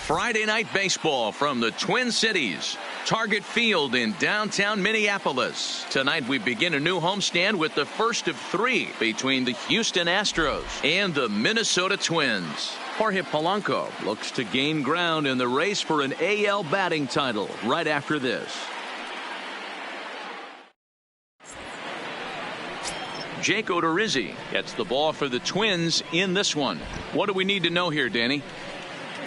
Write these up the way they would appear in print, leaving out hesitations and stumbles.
Friday night baseball from the Twin Cities. Target Field in downtown Minneapolis. Tonight we begin a new homestand with the first of three between the Houston Astros and the Minnesota Twins. Jorge Polanco looks to gain ground in the race for an AL batting title right after this. Jake Odorizzi gets the ball for the Twins in this one. What do we need to know here, Danny?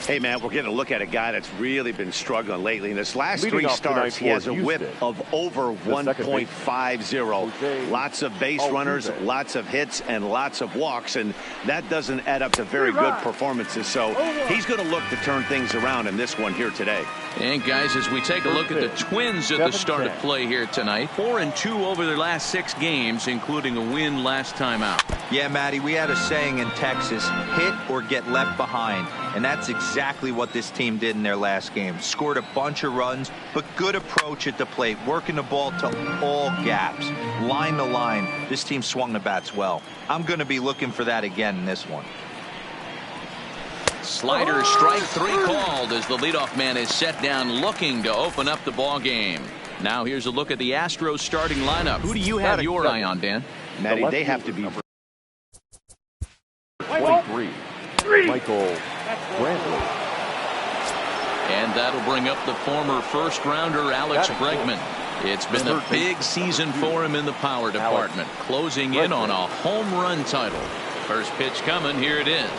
Hey, man, we're getting a look at a guy that's really been struggling lately. In his last three starts, he has a whip of over 1.50. Lots of base runners, lots of hits, and lots of walks, and that doesn't add up to very good performances. So he's going to look to turn things around in this one here today. And, guys, as we take a look at the Twins at the start of play here tonight, 4-2 over their last 6 games, including a win last time out. Yeah, Matty, we had a saying in Texas, hit or get left behind. And that's exactly what this team did in their last game. Scored a bunch of runs, but good approach at the plate, working the ball to all gaps, line to line. This team swung the bats well. I'm going to be looking for that again in this one. Slider strike 3 called as the leadoff man is set down looking to open up the ball game. Now here's a look at the Astros starting lineup. Who do you have your eye on, Dan? Matty, they have to be 23. Michael Brantley. And that'll bring up the former first-rounder Alex Bregman. It's been a big season for him in the power department, closing in on a home run title. First pitch coming, here it is.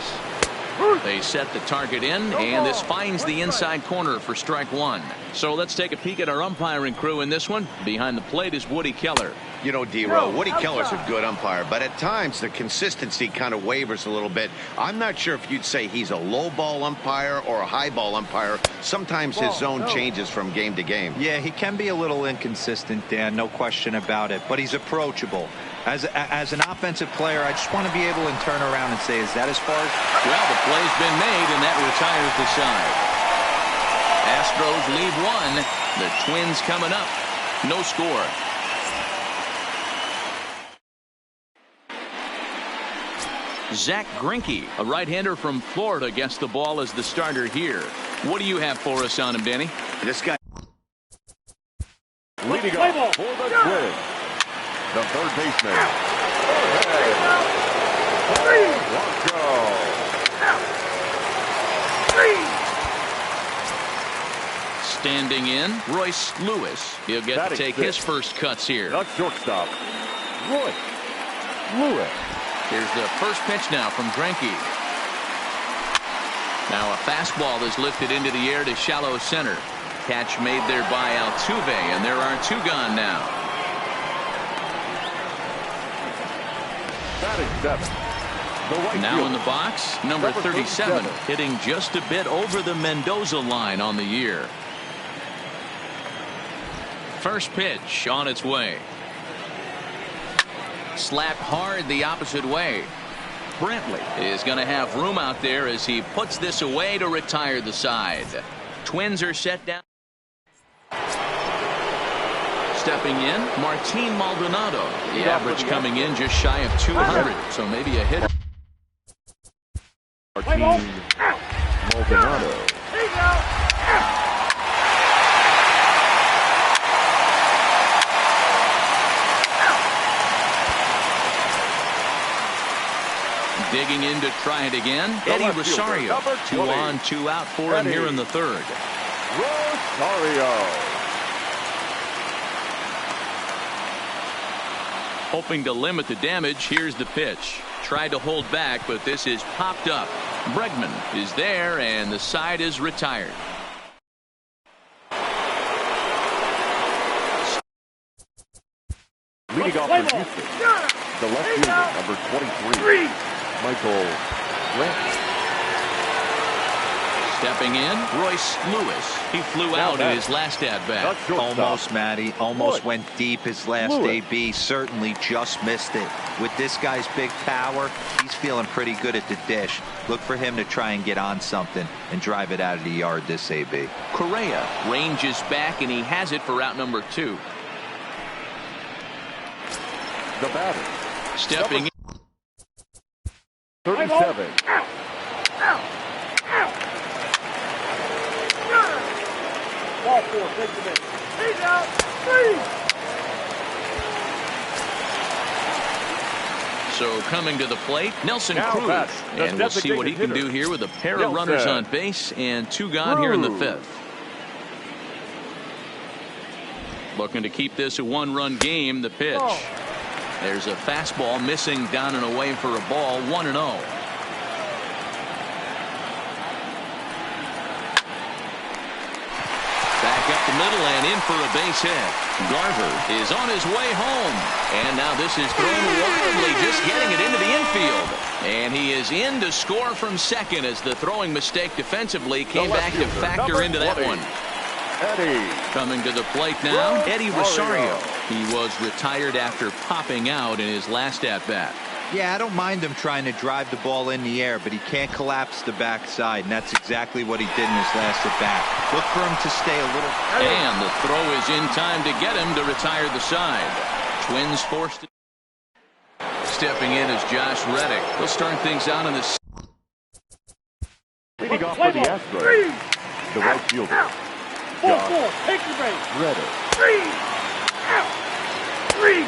They set the target in, and this finds the inside corner for strike 1. So let's take a peek at our umpiring crew in this one. Behind the plate is Woody Keller. You know, D-Row, Woody Keller's a good umpire, but at times the consistency kind of wavers a little bit. I'm not sure if you'd say he's a low ball umpire or a high ball umpire. Sometimes his zone changes from game to game. Yeah, he can be a little inconsistent, Dan, no question about it, but he's approachable. As an offensive player, I just want to be able to turn around and say, is that as far as? Well, the play's been made, and that retires the side. Astros lead 1. The Twins coming up. No score. Zach Greinke, a right-hander from Florida, gets the ball as the starter here. What do you have for us on him, Danny? This guy leading off for the Twins, the third baseman, Jorge Polanco. Standing in, Royce Lewis. He'll get to take his first cuts here. The shortstop, Royce Lewis. Here's the first pitch now from Greinke. Now a fastball is lifted into the air to shallow center. Catch made there by Altuve, and there are 2 gone now. Batting 7. Now in the box, number 37, hitting just a bit over the Mendoza line on the year. First pitch on its way. Slapped hard the opposite way. Brantley is going to have room out there as he puts this away to retire the side. Twins are set down. Stepping in, Martin Maldonado. The average coming in just shy of 200, so maybe a hit. Martin Maldonado. Digging in to try it again, Eddie Rosario. 2 on, 2 out for him here in the third. Rosario. Hoping to limit the damage, here's the pitch. Tried to hold back, but this is popped up. Bregman is there, and the side is retired. Leading off for Houston, the left fielder, number 23, Michael Brantley. Stepping in, Royce Lewis. He flew out in his last at-bat. Almost, Matty. Almost went deep his last AB. Certainly just missed it. With this guy's big power, he's feeling pretty good at the dish. Look for him to try and get on something and drive it out of the yard this AB. Correa ranges back, and he has it for out number 2. The batter. Stepping in. 37. Ball 4, take the base. He's out. 3. So coming to the plate, Nelson Cruz. And we'll see what he can do here with a pair of runners on base and 2 gone here in the 5th. Looking to keep this a 1-run game. The pitch. There's a fastball missing down and away for a ball. 1-0. Back up the middle and in for a base hit. Garver is on his way home. And now this is thrown wildly, just getting it into the infield. And he is in to score from second as the throwing mistake defensively came back to factor into that one. Eddie. Coming to the plate now, Eddie Rosario. He was retired after popping out in his last at-bat. Yeah, I don't mind him trying to drive the ball in the air, but he can't collapse the backside, and that's exactly what he did in his last at-bat. Look for him to stay a little... And the throw is in time to get him to retire the side. Twins forced it. Stepping in is Josh Reddick. He'll start things out in the... Leading off for the Astros, the right fielder. 4, take the base. Reddick. 3. Out. 3.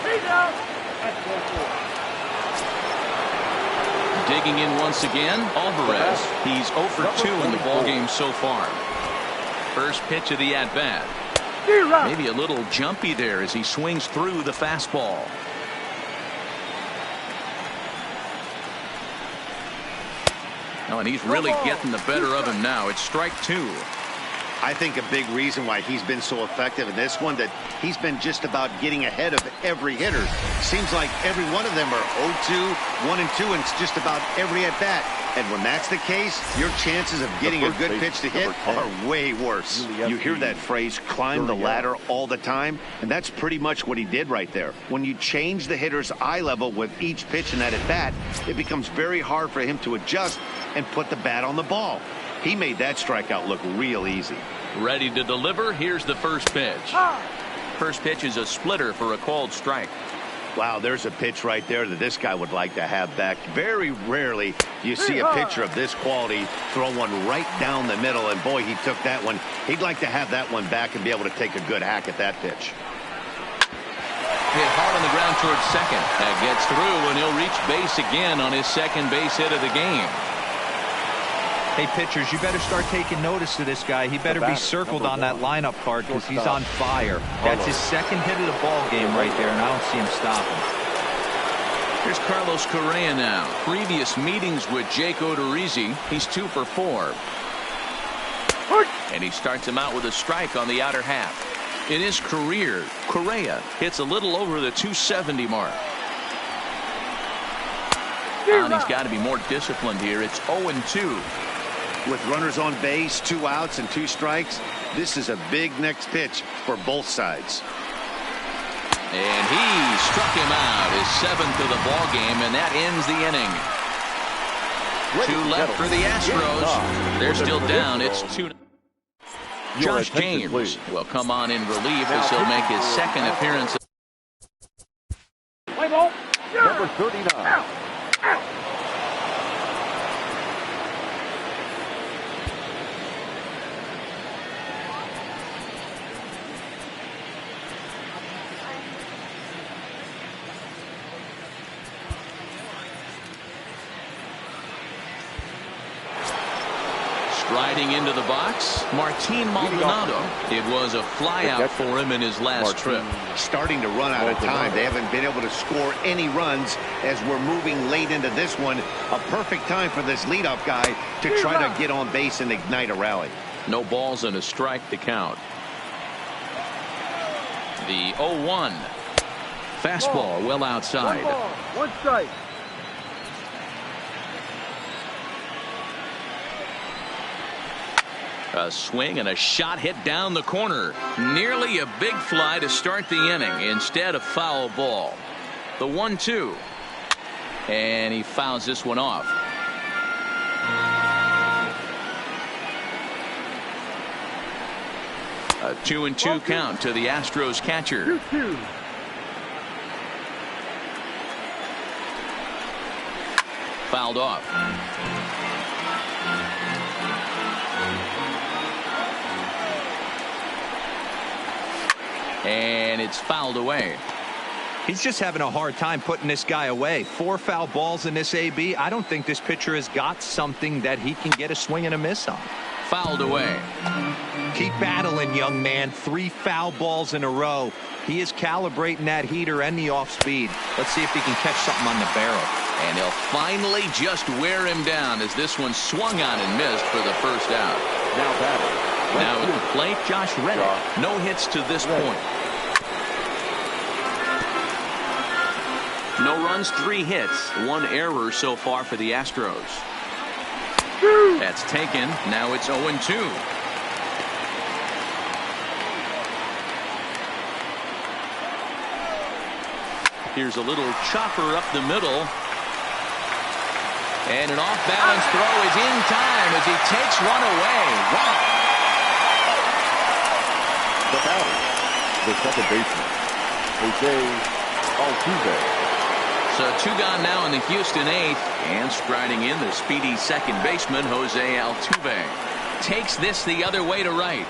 He's out. That's 4. Digging in once again, Alvarez. He's 0 for 2 in the ballgame so far. First pitch of the at-bat. Maybe a little jumpy there as he swings through the fastball. Oh, and he's really getting the better of him now. It's strike 2. I think a big reason why he's been so effective in this one, that he's been just about getting ahead of every hitter. Seems like every one of them are 0-2, 1-2, and it's just about every at-bat. And when that's the case, your chances of getting a good pitch to hit are way worse. You hear that phrase, climb the ladder, all the time, and that's pretty much what he did right there. When you change the hitter's eye level with each pitch in that at-bat, it becomes very hard for him to adjust and put the bat on the ball. He made that strikeout look real easy. Ready to deliver. Here's the first pitch. First pitch is a splitter for a called strike. Wow, there's a pitch right there that this guy would like to have back. Very rarely do you see a pitcher of this quality throw one right down the middle, and boy, he took that one. He'd like to have that one back and be able to take a good hack at that pitch. Hit hard on the ground towards second. That gets through, and he'll reach base again on his second base hit of the game. Hey, pitchers, you better start taking notice of this guy. He better be circled on that lineup card because he's on fire. That's his second hit of the ball game right there, and I don't see him stopping. Here's Carlos Correa now. Previous meetings with Jake Odorizzi, he's 2 for 4. And he starts him out with a strike on the outer half. In his career, Correa hits a little over the 270 mark. And he's got to be more disciplined here. It's 0-2. With runners on base, 2 outs and 2 strikes, this is a big next pitch for both sides. And he struck him out, his 7th of the ball game, and that ends the inning. 2 left for the Astros. They're still down. It's 2. Josh James will come on in relief as he'll make his second appearance. Number 39. Striding into the box, Martin Maldonado. It was a flyout for him in his last trip. Starting to run out of time. They haven't been able to score any runs as we're moving late into this one. A perfect time for this leadoff guy to try to get on base and ignite a rally. No balls and a strike to count. The 0-1. Fastball well outside. 1 strike. A swing and a shot hit down the corner. Nearly a big fly to start the inning. Instead, a foul ball. The 1-2. And he fouls this one off. A 2-2 count to the Astros catcher. 2-2. Fouled off. And it's fouled away. He's just having a hard time putting this guy away. 4 foul balls in this AB. I don't think this pitcher has got something that he can get a swing and a miss on. Fouled away. Keep battling, young man. 3 foul balls in a row. He is calibrating that heater and the off speed. Let's see if he can catch something on the barrel. And he'll finally just wear him down as this one swung on and missed for the first out. Now batting. Now at the plate, Josh Reddick. No hits to this point. No runs, 3 hits, 1 error so far for the Astros. That's taken. Now it's 0-2. Here's a little chopper up the middle. And an off-balance throw is in time as he takes one away. Wow. The batter, the second baseman, Jose Altuve. So 2 gone now in the Houston 8th, and striding in the speedy second baseman Jose Altuve takes this the other way to right,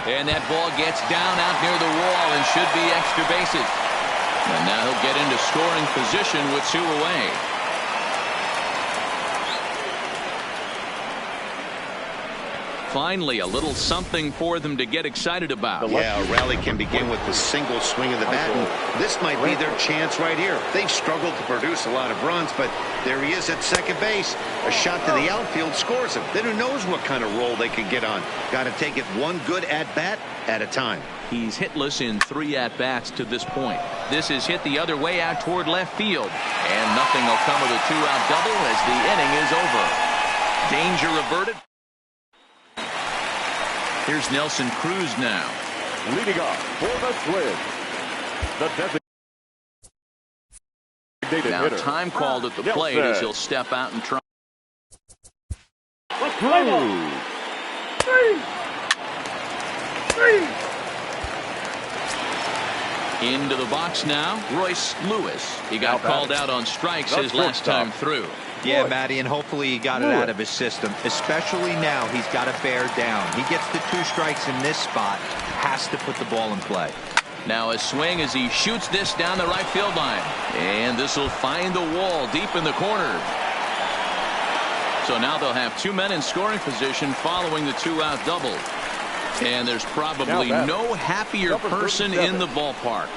and that ball gets down out near the wall and should be extra bases. And now he'll get into scoring position with 2 away. Finally, a little something for them to get excited about. Yeah, a rally can begin with the single swing of the bat, and this might be their chance right here. They've struggled to produce a lot of runs, but there he is at second base. A shot to the outfield scores him. Then who knows what kind of roll they could get on. Got to take it one good at-bat at a time. He's hitless in 3 at-bats to this point. This is hit the other way out toward left field, and nothing will come of the 2-out double as the inning is over. Danger averted. Here's Nelson Cruz now. Leading off for the Twins, the designated now hitter. time called at the plate as he'll step out and try. Let's play ball. 3. Into the box now, Royce Lewis. He got called out on strikes his last time through. Yeah, Matty, and hopefully he got it out of his system. Especially now, he's got to bear down. He gets the 2 strikes in this spot, has to put the ball in play. Now a swing as he shoots this down the right field line. And this will find the wall deep in the corner. So now they'll have 2 men in scoring position following the 2-out double. And there's probably no happier person in the ballpark.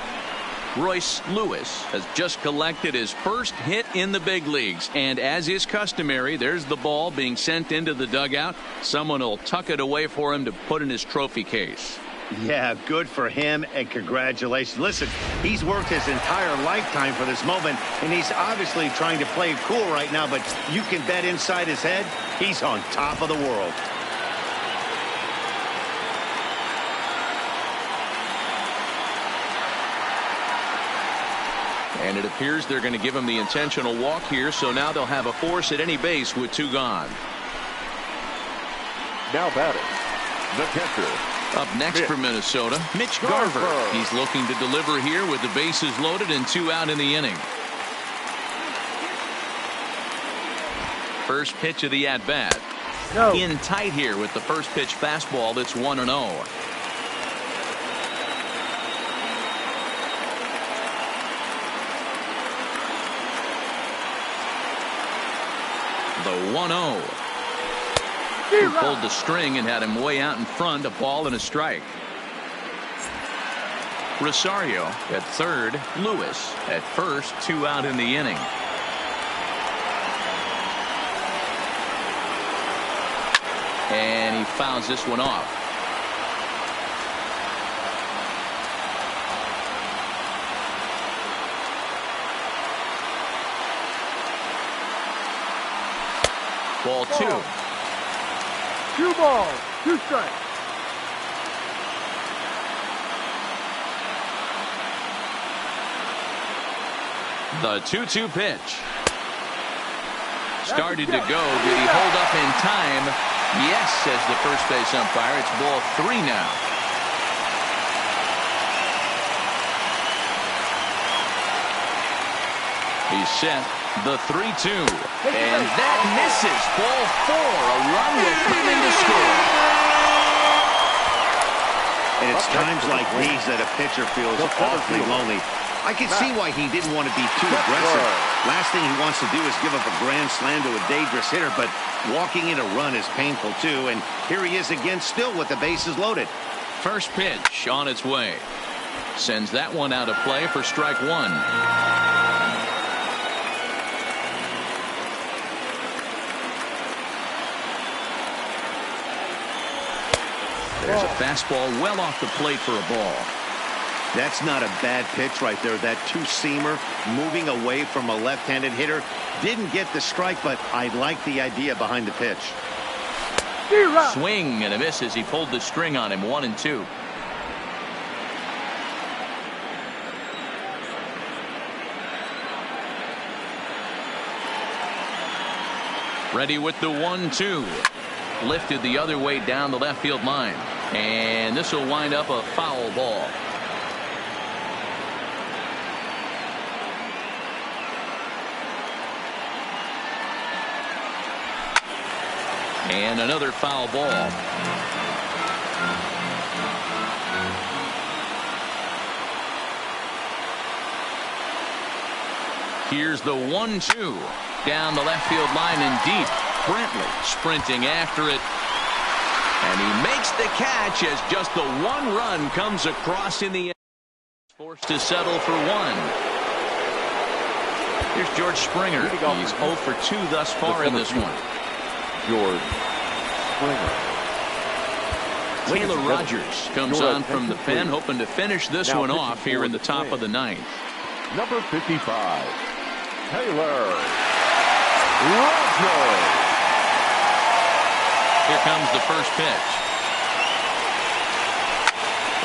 Royce Lewis has just collected his first hit in the big leagues, and as is customary, there's the ball being sent into the dugout. Someone will tuck it away for him to put in his trophy case. Yeah, good for him, and congratulations. Listen, he's worked his entire lifetime for this moment, and he's obviously trying to play it cool right now, but you can bet inside his head, he's on top of the world. And it appears they're going to give him the intentional walk here, so now they'll have a force at any base with 2 gone. Now batting, the catcher. Up next for Minnesota, Mitch Garver. He's looking to deliver here with the bases loaded and 2 out in the inning. First pitch of the at-bat. In tight here with the first pitch fastball that's 1-0. The 1-0. Who pulled the string and had him way out in front, a ball and a strike. Rosario at third, Lewis at first, 2 out in the inning. And he fouls this one off. Ball 2. 2 balls, 2 strikes. The 2-2 pitch. Started to go. Did he hold up in time? Yes, says the first base umpire. It's ball 3 now. He's set. The 3-2. And that misses. Ball 4. A run will come in to score. And it's times like these that a pitcher feels awfully lonely. I can see why he didn't want to be too aggressive. Last thing he wants to do is give up a grand slam to a dangerous hitter, but walking in a run is painful too. And here he is again, still with the bases loaded. First pitch on its way. Sends that one out of play for strike one. There's a fastball well off the plate for a ball. That's not a bad pitch right there. That two-seamer moving away from a left-handed hitter. Didn't get the strike, but I like the idea behind the pitch. Swing and a miss as he pulled the string on him. 1-2. Ready with the 1-2. Lifted the other way down the left field line. And this will wind up a foul ball. And another foul ball. Here's the 1-2. Down the left field line and deep. Brantley sprinting after it. And he makes the catch as just the one run comes across in the end. Forced to settle for one. Here's George Springer. He's 0 for 2 thus far in this one. George Springer. Taylor Rogers comes on from the pen, hoping to finish this one off here in the top of the ninth. Number 55, Taylor Rogers. Here comes the first pitch.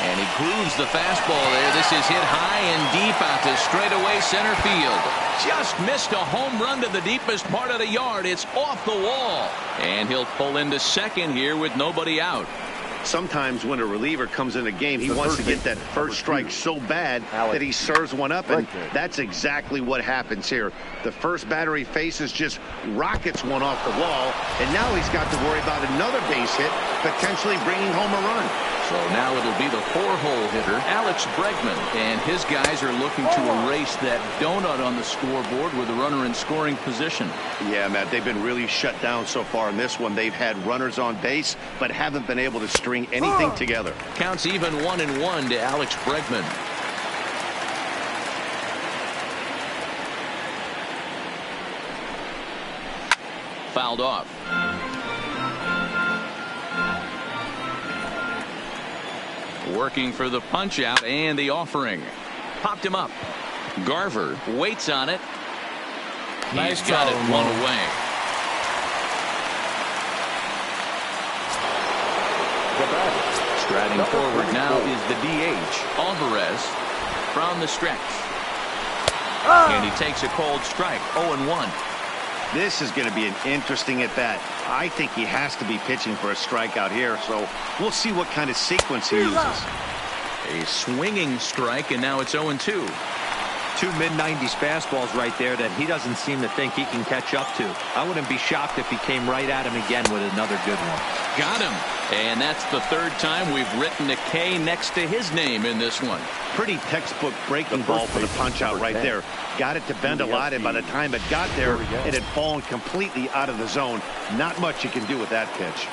And he grooves the fastball there. This is hit high and deep out to straightaway center field. Just missed a home run to the deepest part of the yard. It's off the wall. And he'll pull into second here with nobody out. Sometimes when a reliever comes in a game, he wants to get that first strike so bad that he serves one up, and that's exactly what happens here. The first batter he faces just rockets one off the wall, and now he's got to worry about another base hit, potentially bringing home a run. So now it'll be the 4-hole hitter, Alex Bregman, and his guys are looking to erase that donut on the scoreboard with a runner in scoring position. Yeah, Matt, they've been really shut down so far in this one. They've had runners on base, but haven't been able to string anything together. Counts even 1-1 to Alex Bregman. Fouled off. Working for the punch out and the offering. Popped him up. Garver waits on it. He's got it one away. Striding forward now is the DH, Alvarez, from the stretch. And he takes a cold strike, 0-1. This is going to be an interesting at-bat. I think he has to be pitching for a strikeout here, so we'll see what kind of sequence he uses. A swinging strike, and now it's 0-2. Two mid-90s fastballs right there that he doesn't seem to think he can catch up to. I wouldn't be shocked if he came right at him again with another good one. Got him. And that's the third time we've written a K next to his name in this one. Pretty textbook breaking ball for the punch-out right there. Got it to bend a lot, and by the time it got there, it had fallen completely out of the zone. Not much you can do with that pitch.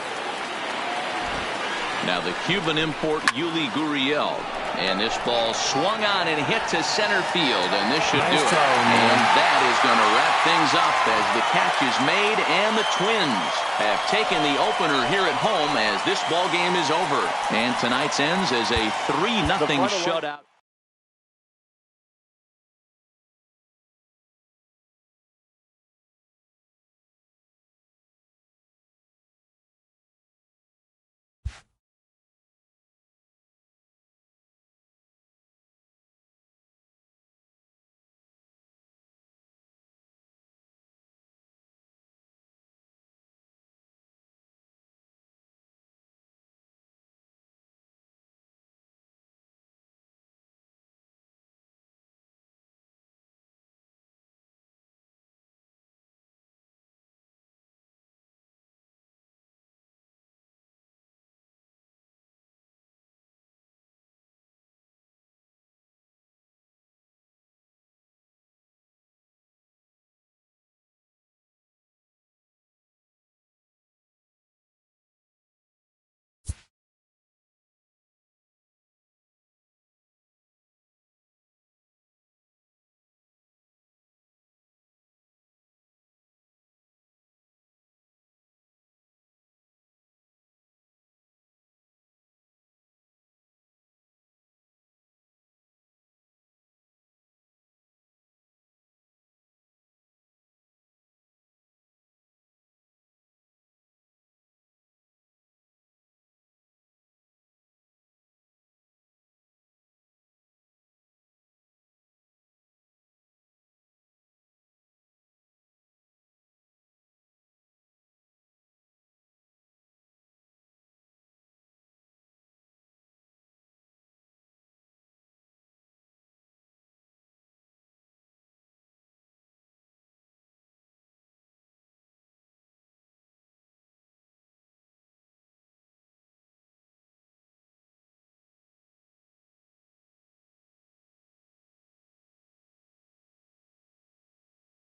Now the Cuban import, Yuli Gurriel. And this ball swung on and hit to center field, and this should do it. And that is going to wrap things up as the catch is made, and the Twins have taken the opener here at home as this ball game is over. And tonight's ends as a 3-0 shutout.